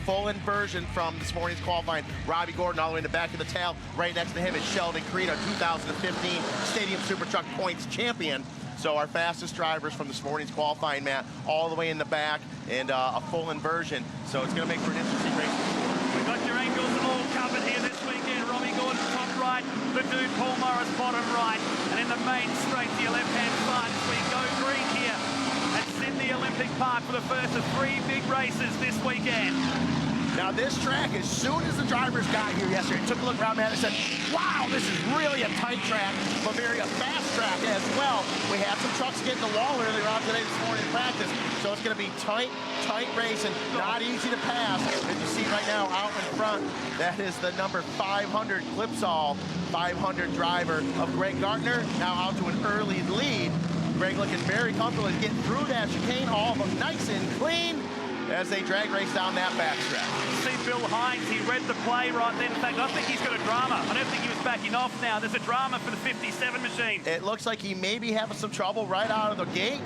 full inversion from this morning's qualifying. Robbie Gordon all the way in the back of the tail. Right next to him is Sheldon Creed, our 2015 Stadium Super Truck Points champion. So our fastest drivers from this morning's qualifying, Matt, all the way in the back, and a full inversion. So it's going to make for an interesting race. We've got your angles all covered here this weekend. Robbie Gordon top right, the dude Paul Morris bottom right, and in the main straight to your left-hand side as we go green here at Sydney Olympic Park for the first of 3 big races this weekend. Now this track, as soon as the drivers got here yesterday, took a look around, man, and said, wow, this is really a tight track, but very a fast track as well. We had some trucks getting the wall earlier on today this morning in practice, so it's going to be tight racing, not easy to pass. As you see right now out in front, that is the number 500 Clipsal 500 driver of Greg Gartner, now out to an early lead. Greg looking very comfortable. He's getting through that chicane, all of them nice and clean, as they drag race down that backstretch. See Bill Hines, he read the play right then. In fact, I think he's got a drama. I don't think he was backing off now. There's a drama for the 57 machine. It looks like he may be having some trouble right out of the gate.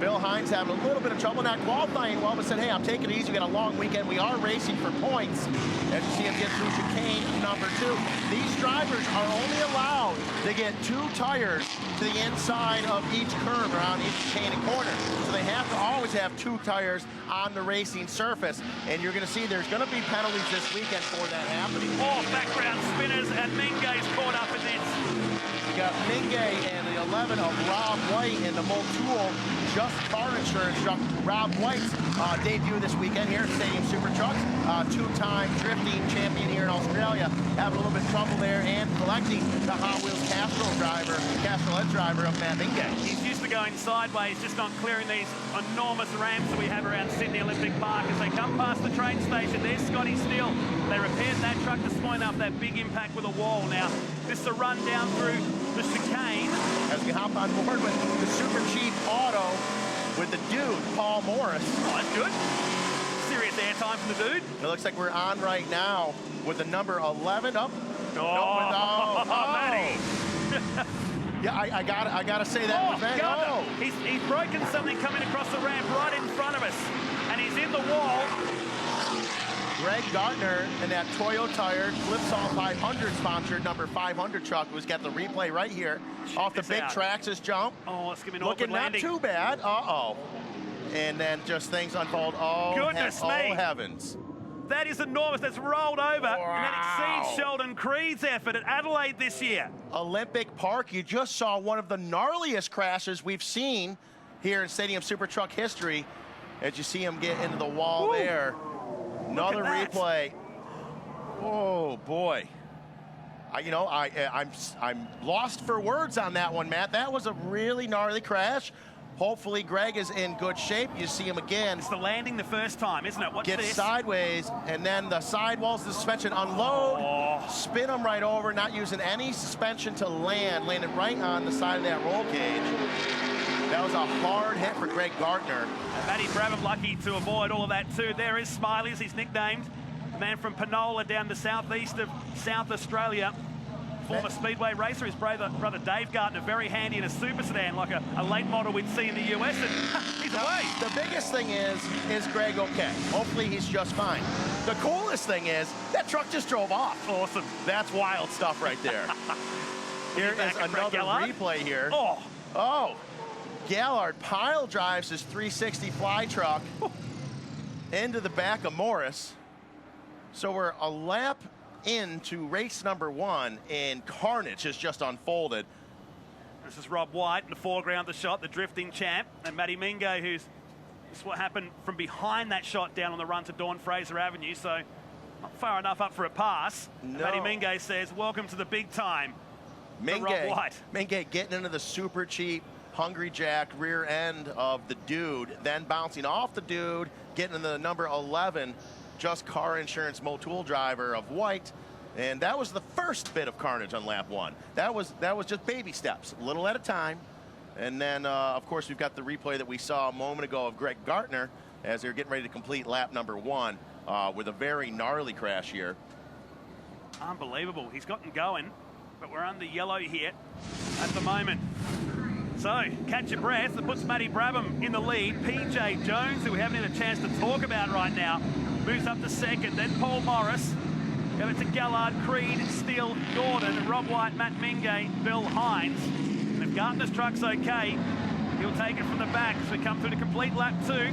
Bill Hines having a little bit of trouble not qualifying well, but said, hey, I'm taking it easy. We got a long weekend. We are racing for points. As you see him get through chicane number 2. These drivers are only allowed to get 2 tires to the inside of each curve around each chicane and corner. So they have to always have 2 tires on the racing surface. And you're going to see there's going to be penalties this weekend for that happening. Oh, background spinners, and Mingay's caught up in this. You got Mingay and the 11 of Rob White in the Motul Just Car Insurance truck. Rob White's debut this weekend here at Stadium Super Trucks. 2-time drifting champion here in Australia. Having a little bit of trouble there and collecting the Hot Wheels Castrol Edge driver of Matt Mingay. He's used to going sideways, just not clearing these enormous ramps that we have around Sydney Olympic Park. As they come past the train station, there's Scotty Steele. They repaired that truck this morning after that big impact with a wall. Now, this is a run down through the chicane. As we hop on board with the Super Cheap Auto with the dude, Paul Morris. Oh, that's good. Serious airtime from the dude. It looks like we're on right now with the number 11 up. Matty. Yeah, I gotta say that was Matty. Oh. He's broken something coming across the ramp right in front of us, and he's in the wall. Greg Gartner and that Toyo Tire Clipsal 500 sponsored number 500 truck, who's got the replay right here. Check off the big out. Traxxas jump. Oh, it's gonna be an looking awkward not landing. too bad. And then just things unfold. Goodness me. Oh heavens. That is enormous. That's rolled over, Wow. and that exceeds Sheldon Creed's effort at Adelaide this year. Olympic Park, you just saw one of the gnarliest crashes we've seen here in Stadium Super Truck history. As you see him get into the wall there. Another replay. Oh boy. I'm lost for words on that one, Matt. That was a really gnarly crash. Hopefully Greg is in good shape. You see him again. It's the landing the first time, isn't it? What's Get this? sideways, and then the sidewalls, the suspension unload, spin him right over, not using any suspension to land, landed right on the side of that roll cage. That was a hard hit for Greg Gartner. And Matty Brabham lucky to avoid all of that too. There is Smiley, as he's nicknamed. The man from Penola down the southeast of South Australia. Former speedway racer, his brother Dave Gartner, very handy in a super sedan, like a late model we'd see in the US, and he's away. The biggest thing is Greg okay? Hopefully he's just fine. The coolest thing is, that truck just drove off. Awesome. That's wild stuff right there. Here is another replay here. Oh, Gallard pile drives his 360 fly truck into the back of Morris. So we're a lap into race number 1, and carnage has just unfolded. This is Rob White in the foreground, the shot, the drifting champ, and Matty Mingay, this is what happened from behind that shot down on the run to Dawn Fraser Avenue, so not far enough up for a pass. No. Matty Mingay says, welcome to the big time. Rob White. Mingay getting into the super cheap Hungry Jack rear end of the dude, then bouncing off the dude, getting into the number 11 Just Car Insurance Motul driver of White, and that was the first bit of carnage on lap 1. That was just baby steps, a little at a time. And then, of course, we've got the replay that we saw a moment ago of Greg Gartner as they're getting ready to complete lap number 1 with a very gnarly crash here. Unbelievable. He's gotten going, but we're under yellow here at the moment. So, catch your breath. That puts Matty Brabham in the lead. PJ Jones, who we haven't had a chance to talk about right now, moves up to second. Then Paul Morris. Go to Gallard, Creed, Steele, Gordon, Rob White, Matt Mingay, Bill Hines. And if Gardner's truck's okay, he'll take it from the back as we come through to complete lap 2.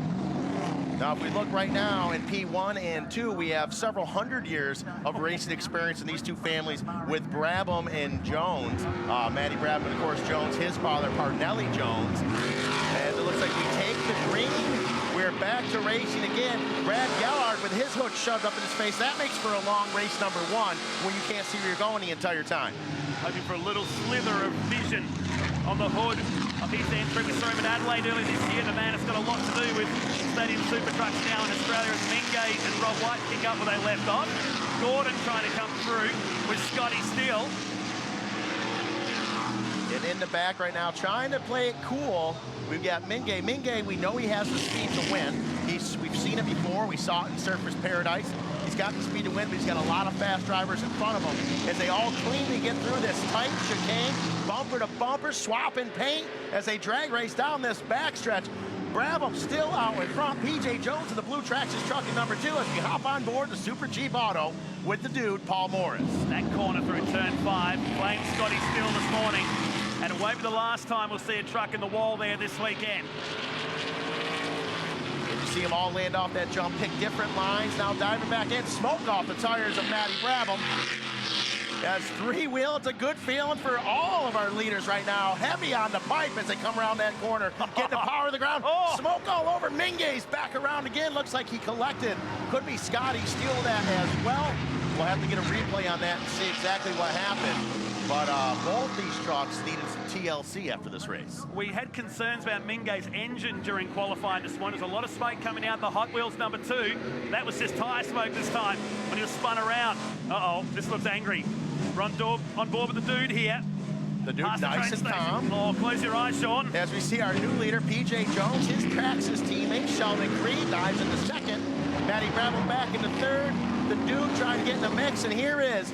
Now, if we look right now in P1 and 2, we have several hundred years of racing experience in these two families with Brabham and Jones. Matty Brabham, and of course, Jones, his father, Parnelli Jones. And it looks like we take the green. We're back to racing again. Brad Gallard with his hood shoved up in his face. That makes for a long race number 1 when you can't see where you're going the entire time. Hoping for a little slither of vision on the hood of his entry. We saw him in Adelaide earlier this year. The man has got a lot to do with Stadium Supertrucks now in Australia as Mingay and Rob White pick up where they left off. Gordon trying to come through with Scotty Steele. And in the back right now, trying to play it cool. We've got Mingay. Mingay, we know he has the speed to win. We've seen it before. We saw it in Surfers Paradise. He's got the speed to win, but he's got a lot of fast drivers in front of him as they all cleanly get through this tight chicane, bumper to bumper, swapping paint as they drag race down this backstretch. Brabham still out in front. PJ Jones in the blue tracks is truck in number 2 as we hop on board the Super Cheap Auto with the dude, Paul Morris. That corner through turn 5, playing Scotty Steele this morning. And it won't be the last time we'll see a truck in the wall there this weekend. You see them all land off that jump, pick different lines, now diving back in, smoke off the tires of Matty Brabham. That's 3-wheel. It's a good feeling for all of our leaders right now. Heavy on the pipe as they come around that corner, getting the power of the ground. Oh. Smoke all over. Mingay's back around again. Looks like he collected. Could be Scotty Steele that as well. We'll have to get a replay on that and see exactly what happened. But both these trucks needed some TLC after this race. We had concerns about Mingay's engine during qualifying this morning. There's a lot of smoke coming out the Hot Wheels number 2. That was just tyre smoke this time when he was spun around. Uh-oh, this looks angry. We're on board with the dude here. The dude nice and calm. Oh, close your eyes, Sean. As we see our new leader, PJ Jones, his Traxxas teammate, Sheldon Creed, dives into second. Matty Brabham back into third. The dude trying to get in the mix, and here is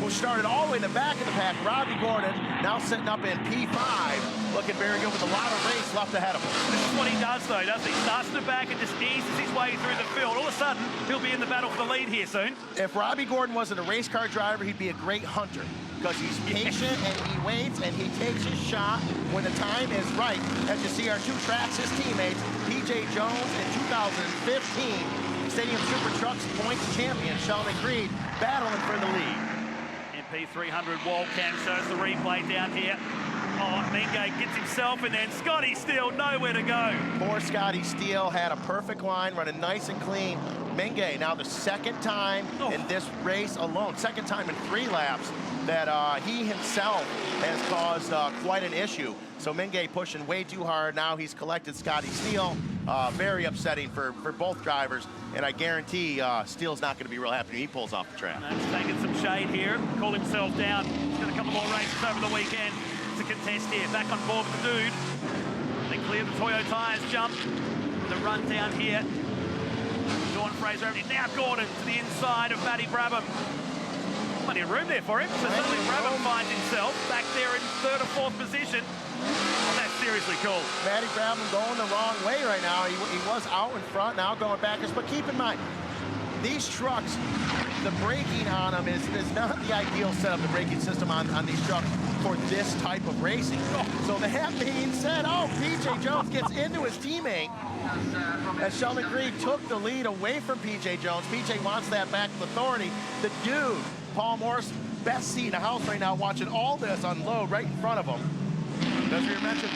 who started all the way in the back of the pack, Robbie Gordon, now sitting up in P5, looking very good with a lot of race left ahead of him. This is what he does, though, doesn't he? Starts in the back and just eases his way through the field. All of a sudden, he'll be in the battle for the lead here soon. If Robbie Gordon wasn't a race car driver, he'd be a great hunter because he's patient and he waits and he takes his shot when the time is right. As you see our two Traxxas teammates, PJ Jones in 2015, Stadium Super Trucks points champion, Sheldon Creed, battling for the lead. MP300 wall cam shows the replay down here. Oh, Mingay gets himself in there, and Scotty Steele nowhere to go. Poor Scotty Steele had a perfect line, running nice and clean. Mingay, now the second time in this race alone, second time in 3 laps, that he himself has caused quite an issue. So Mingay pushing way too hard. Now he's collected Scotty Steele. Very upsetting for both drivers. And I guarantee Steele's not going to be real happy when he pulls off the track. He's taking some shade here, called himself down. He's got a couple more races over the weekend to contest here. Back on board with the dude. They clear the Toyo tyres, jump. The run down here. Dawn Fraser over now Gordon to the inside of Matty Brabham. Plenty of room there for him. So suddenly Brabham finds himself back there in 3rd or 4th position. Oh, that's seriously cool. Matty Brabham going the wrong way right now. He was out in front, now going backwards. But keep in mind, these trucks, the braking on them is not the ideal setup, the braking system on these trucks for this type of racing. So that being said, PJ Jones gets into his teammate as Sheldon Creed took the lead away from PJ Jones. PJ wants that back with authority. The dude, Paul Morris, best seat in the house right now, watching all this unload right in front of him. As we mentioned,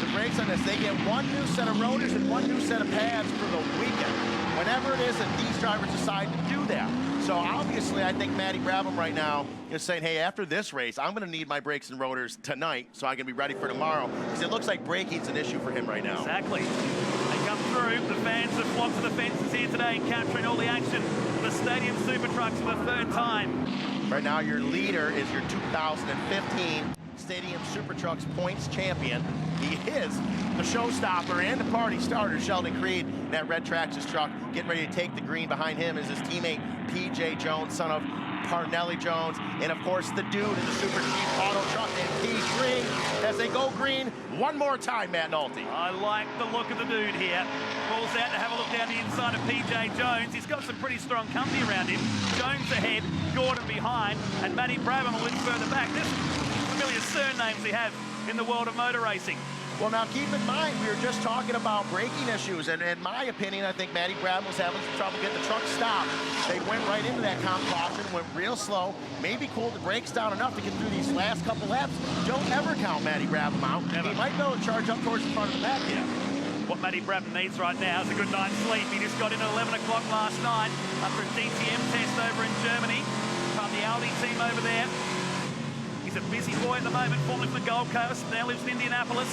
the brakes on this, they get 1 new set of rotors and 1 new set of pads for the weekend. Whenever it is that these drivers decide to do that. So obviously, I think Matty Brabham right now is saying, hey, after this race, I'm going to need my brakes and rotors tonight so I can be ready for tomorrow. Because it looks like braking's an issue for him right now. Exactly. They come through. The fans have flocked to the fences here today and capturing all the action for the Stadium Super Trucks for the 3rd time. Right now, your leader is your 2015 Stadium Super Trucks points champion. He is the showstopper and the party starter, Sheldon Creed. That red Traxxas truck getting ready to take the green. Behind him is his teammate, PJ Jones, son of Parnelli Jones, and of course the dude in the Super Cheap Auto truck in P3 as they go green one more time, Matt Nolte. I like the look of the dude here. Pulls out to have a look down the inside of PJ Jones. He's got some pretty strong company around him. Jones ahead, Gordon behind, and Matty Brabham a little further back. This is familiar surnames we have in the world of motor racing. Well, now keep in mind, we were just talking about braking issues, and in my opinion, I think Matty Brabham was having some trouble getting the truck stopped. They went right into that comp caution, went real slow, maybe cooled the brakes down enough to get through these last couple laps. Don't ever count Matty Brabham out. Never. He might be able to charge up towards the front of the pack here. What Matty Brabham needs right now is a good night's sleep. He just got in at 11 o'clock last night after a DTM test over in Germany. From the Audi team over there. He's a busy boy at the moment, formerly from the Gold Coast, now lives in Indianapolis.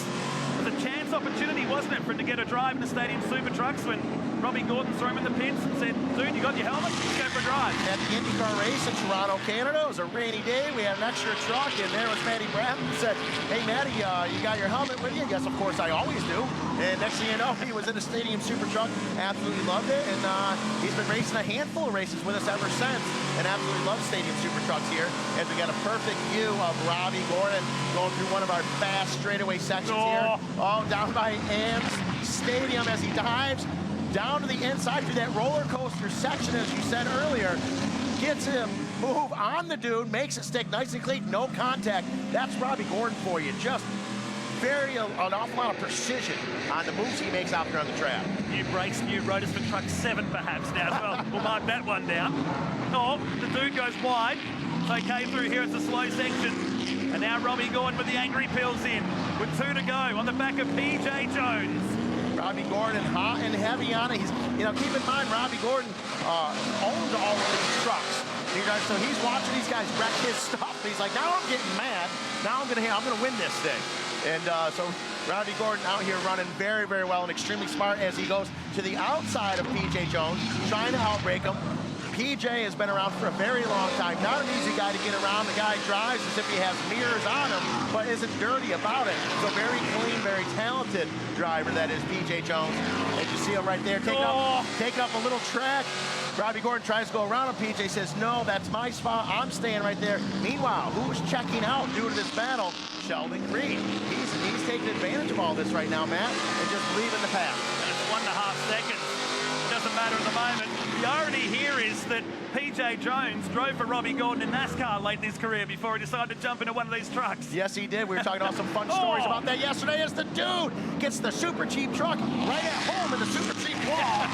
It was a chance opportunity, wasn't it, for him to get a drive in the Stadium Super Trucks when Robbie Gordon threw him in the pits and said, dude, you got your helmet? Let's go for a drive. At the IndyCar race in Toronto, Canada, it was a rainy day. We had an extra truck, and there was Matty Brabham who said, hey, Matty, you got your helmet with you? Yes, of course, I always do. And next thing you know, he was in the Stadium Super Truck, absolutely loved it, and he's been racing a handful of races with us ever since, and absolutely loves Stadium Super Trucks here, as we got a perfect view of Robbie Gordon going through one of our fast straightaway sections here. Oh, down by Ames Stadium as he dives down to the inside through that roller coaster section, as you said earlier. Gets him move on the dude, makes it stick nice and clean, no contact. That's Robbie Gordon for you. Just an awful lot of precision on the moves he makes out there on the track. New brakes, new rotors for truck 7 perhaps now as well. We'll mark that one down. Oh, the dude goes wide. It's okay through here, it's a slow section. And now Robbie Gordon with the angry pills in, with 2 to go on the back of PJ Jones. Robbie Gordon hot and heavy on it. He's, keep in mind, Robbie Gordon owns all of these trucks. So he's watching these guys wreck his stuff. He's like, now I'm getting mad. Now I'm gonna win this thing. And so Robbie Gordon out here running very, very well and extremely smart as he goes to the outside of PJ Jones, trying to outbrake him. PJ has been around for a very long time. Not an easy guy to get around. The guy drives as if he has mirrors on him, but isn't dirty about it. So very clean, very talented driver that is PJ Jones. And you see him right there taking up a little track. Robbie Gordon tries to go around him. PJ says, no, that's my spot. I'm staying right there. Meanwhile, who's checking out due to this battle? Sheldon Creed. He's taking advantage of all this right now, Matt, and just leaving the path. And it's 1.5 seconds. Doesn't matter at the moment. The irony here is that PJ Jones drove for Robbie Gordon in NASCAR late in his career before he decided to jump into one of these trucks. Yes, he did. We were talking about some fun stories about that yesterday as the dude gets the Super Cheap truck right at home in the Super Cheap wall.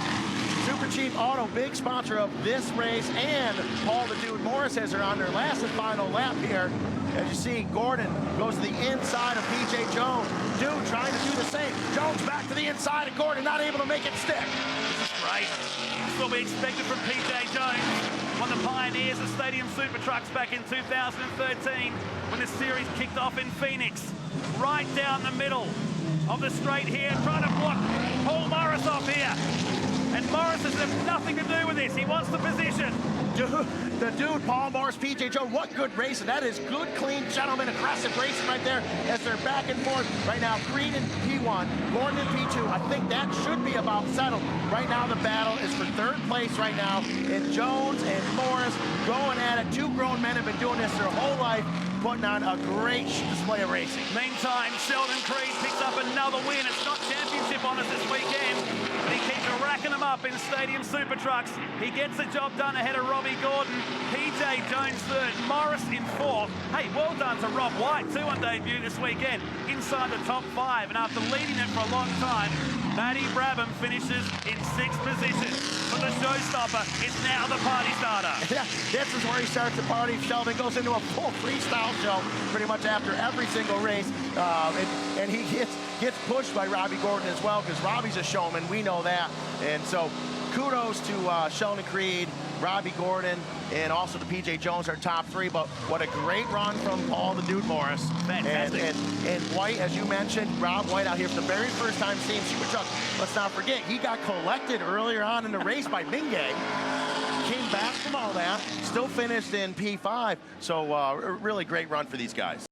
Super Cheap Auto, big sponsor of this race, and Paul the Dude Morris has her on their last and final lap here. As you see, Gordon goes to the inside of PJ Jones. Dude trying to do the same. Jones back to the inside, and Gordon not able to make it stick. This is great. This is what we expected from PJ Jones, one of the pioneers of Stadium Super Trucks back in 2013 when the series kicked off in Phoenix. Right down the middle of the straight here, trying to block Paul Morris off here. And Morris has nothing to do with this. He wants the position. The dude, Paul Morris, PJ Jones, what good racing. That is good, clean, gentleman, aggressive racing right there as they're back and forth. Right now, Creed in P1, Gordon in P2. I think that should be about settled. Right now, the battle is for 3rd place right now. And Jones and Morris going at it. 2 grown men have been doing this their whole life, putting on a great display of racing. Meantime, Sheldon Creed picks up another win. It's not championship on us this weekend, but he keeps racking them up in Stadium Super Trucks. He gets the job done ahead of Robbie Gordon. PJ Jones 3rd, Morris in 4th. Hey, well done to Rob White, too, on debut this weekend, inside the top 5. And after leading it for a long time, Matty Brabham finishes in 6th position. But the showstopper is now the party starter. Yeah, this is where he starts the party. Sheldon goes into a full freestyle show pretty much after every single race. And he gets pushed by Robbie Gordon as well, because Robbie's a showman. We know that. And so kudos to Sheldon Creed, Robbie Gordon, and also the PJ Jones, our top 3. But what a great run from Paul the Dude Morris. Fantastic. And White, as you mentioned, Rob White out here for the very first time seeing Super Truck. Let's not forget, he got collected earlier on in the race by Mingay. Came back from all that, still finished in P5. So really great run for these guys.